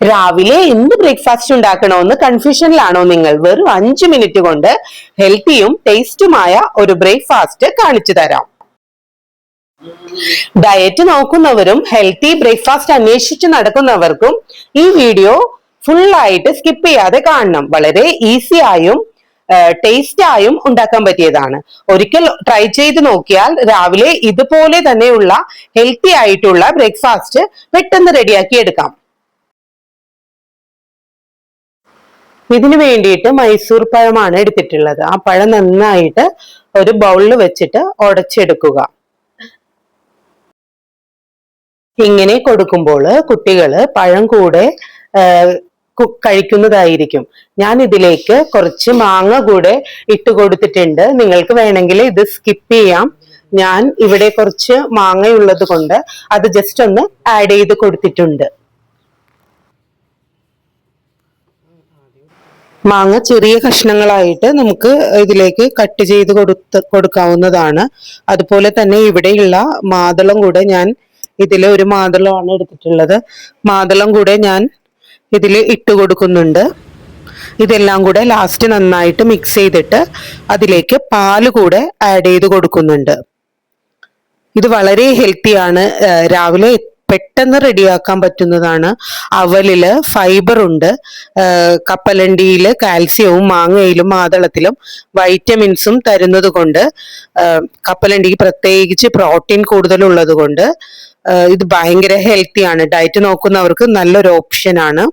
രാവിലെ എന്ത് ബ്രേക്ക്ഫാസ്റ്റ് ഉണ്ടാക്കണമെന്ന് കൺഫ്യൂഷനിലാണോ നിങ്ങൾ? വെറും 5 മിനിറ്റ് കൊണ്ട് ഹെൽത്തിയും ടേസ്റ്റുമായ ഒരു ബ്രേക്ക്ഫാസ്റ്റ് കാണിച്ചു തരാം. ഡയറ്റ് നോക്കുന്നവരും ഹെൽത്തി ബ്രേക്ക്ഫാസ്റ്റ് അന്വേഷിച്ച് നടക്കുന്നവർക്കും ഈ വീഡിയോ ഫുൾ ആയിട്ട് സ്കിപ്പ് ചെയ്യാതെ കാണണം. വളരെ ഈസി ആയും ടേസ്റ്റ് ആയും ഉണ്ടാക്കാൻ പറ്റിയതാണ്. ഒരിക്കൽ ട്രൈ ചെയ്ത് നോക്കിയാൽ രാവിലെ ഇതുപോലെ തന്നെയുള്ള ഹെൽത്തി ആയിട്ടുള്ള ബ്രേക്ക്ഫാസ്റ്റ് പെട്ടെന്ന് റെഡിയാക്കി എടുക്കാം. ഇതിനു വേണ്ടിയിട്ട് മൈസൂർ പഴമാണ് എടുത്തിട്ടുള്ളത്. ആ പഴം നന്നായിട്ട് ഒരു ബൗളിൽ വെച്ചിട്ട് ഉടച്ചെടുക്കുക. ഇങ്ങനെ കൊടുക്കുമ്പോൾ കുട്ടികള് പഴം കൂടെ കഴിക്കുന്നതായിരിക്കും. ഞാൻ ഇതിലേക്ക് കുറച്ച് മാങ്ങ കൂടെ ഇട്ട് കൊടുത്തിട്ടുണ്ട്. നിങ്ങൾക്ക് വേണമെങ്കിൽ ഇത് സ്കിപ്പ് ചെയ്യാം. ഞാൻ ഇവിടെ കുറച്ച് മാങ്ങയുള്ളത് കൊണ്ട് അത് ജസ്റ്റ് ഒന്ന് ആഡ് ചെയ്ത് കൊടുത്തിട്ടുണ്ട്. മാങ്ങ ചെറിയ കഷ്ണങ്ങളായിട്ട് നമുക്ക് ഇതിലേക്ക് കട്ട് ചെയ്ത് കൊടുക്കാവുന്നതാണ്. അതുപോലെ തന്നെ ഇവിടെയുള്ള മാതളം കൂടെ ഞാൻ ഇതിൽ ഒരു മാതളമാണ് എടുത്തിട്ടുള്ളത്. മാതളം കൂടെ ഞാൻ ഇതിൽ ഇട്ട് കൊടുക്കുന്നുണ്ട്. ഇതെല്ലാം കൂടെ ലാസ്റ്റ് നന്നായിട്ട് മിക്സ് ചെയ്തിട്ട് അതിലേക്ക് പാല് കൂടെ ആഡ് ചെയ്ത് കൊടുക്കുന്നുണ്ട്. ഇത് വളരെ ഹെൽത്തിയാണ്. രാവിലെ പെട്ടെന്ന് റെഡിയാക്കാൻ പറ്റുന്നതാണ്. അവലില് ഫൈബർ ഉണ്ട്. കപ്പലണ്ടിയില് കാൽസ്യവും മാങ്ങയിലും മാതളത്തിലും വൈറ്റമിൻസും തരുന്നത് കൊണ്ട്, കപ്പലണ്ടിക്ക് പ്രത്യേകിച്ച് പ്രോട്ടീൻ കൂടുതലുള്ളത് കൊണ്ട് ഇത് ഭയങ്കര ഹെൽത്തിയാണ്. ഡയറ്റ് നോക്കുന്നവർക്ക് നല്ലൊരു ഓപ്ഷനാണ്.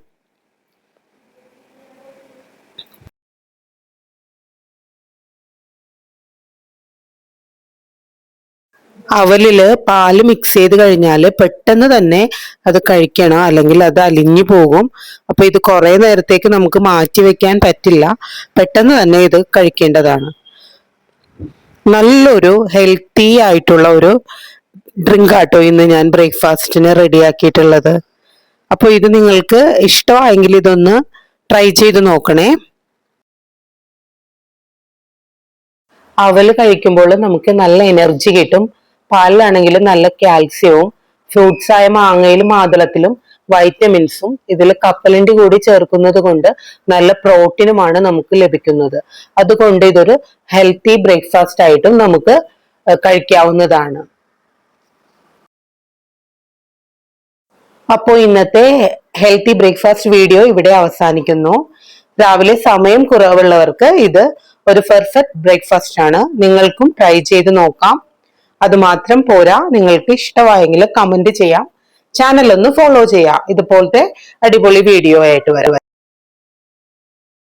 അവലില് പാല് മിക്സ് ചെയ്ത് കഴിഞ്ഞാൽ പെട്ടെന്ന് തന്നെ അത് കഴിക്കണം, അല്ലെങ്കിൽ അത് അലിഞ്ഞു പോകും. അപ്പൊ ഇത് കുറെ നേരത്തേക്ക് നമുക്ക് മാറ്റി വെക്കാൻ പറ്റില്ല. പെട്ടെന്ന് തന്നെ ഇത് കഴിക്കേണ്ടതാണ്. നല്ലൊരു ഹെൽത്തി ആയിട്ടുള്ള ഒരു ഡ്രിങ്ക് ആട്ടോ ഇന്ന് ഞാൻ ബ്രേക്ക്ഫാസ്റ്റിന് റെഡിയാക്കിയിട്ടുള്ളത്. അപ്പോൾ ഇത് നിങ്ങൾക്ക് ഇഷ്ടമായെങ്കിൽ ഇതൊന്ന് ട്രൈ ചെയ്ത് നോക്കണേ. അവല് കഴിക്കുമ്പോൾ നമുക്ക് നല്ല എനർജി കിട്ടും. പാലിലാണെങ്കിലും നല്ല കാൽസ്യവും, ഫ്രൂട്ട്സ് ആയ മാങ്ങയിലും മാതളത്തിലും വൈറ്റമിൻസും, ഇതിൽ കപ്പലണ്ടി കൂടി ചേർക്കുന്നത് കൊണ്ട് നല്ല പ്രോട്ടീനുമാണ് നമുക്ക് ലഭിക്കുന്നത്. അതുകൊണ്ട് ഇതൊരു ഹെൽത്തി ബ്രേക്ക്ഫാസ്റ്റ് ആയിട്ടും നമുക്ക് കഴിക്കാവുന്നതാണ്. അപ്പോൾ ഇന്നത്തെ ഹെൽത്തി ബ്രേക്ക്ഫാസ്റ്റ് വീഡിയോ ഇവിടെ അവസാനിക്കുന്നു. രാവിലെ സമയം കുറവുള്ളവർക്ക് ഇത് ഒരു പെർഫെക്റ്റ് ബ്രേക്ക്ഫാസ്റ്റ് ആണ്. നിങ്ങൾക്കും ട്രൈ ചെയ്ത് നോക്കാം. അത് മാത്രം പോരാ, നിങ്ങൾക്ക് ഇഷ്ടമായെങ്കിൽ കമന്റ് ചെയ്യാം. ചാനൽ ഒന്ന് ഫോളോ ചെയ്യാം. ഇതുപോലത്തെ അടിപൊളി വീഡിയോ ആയിട്ട് വരാം.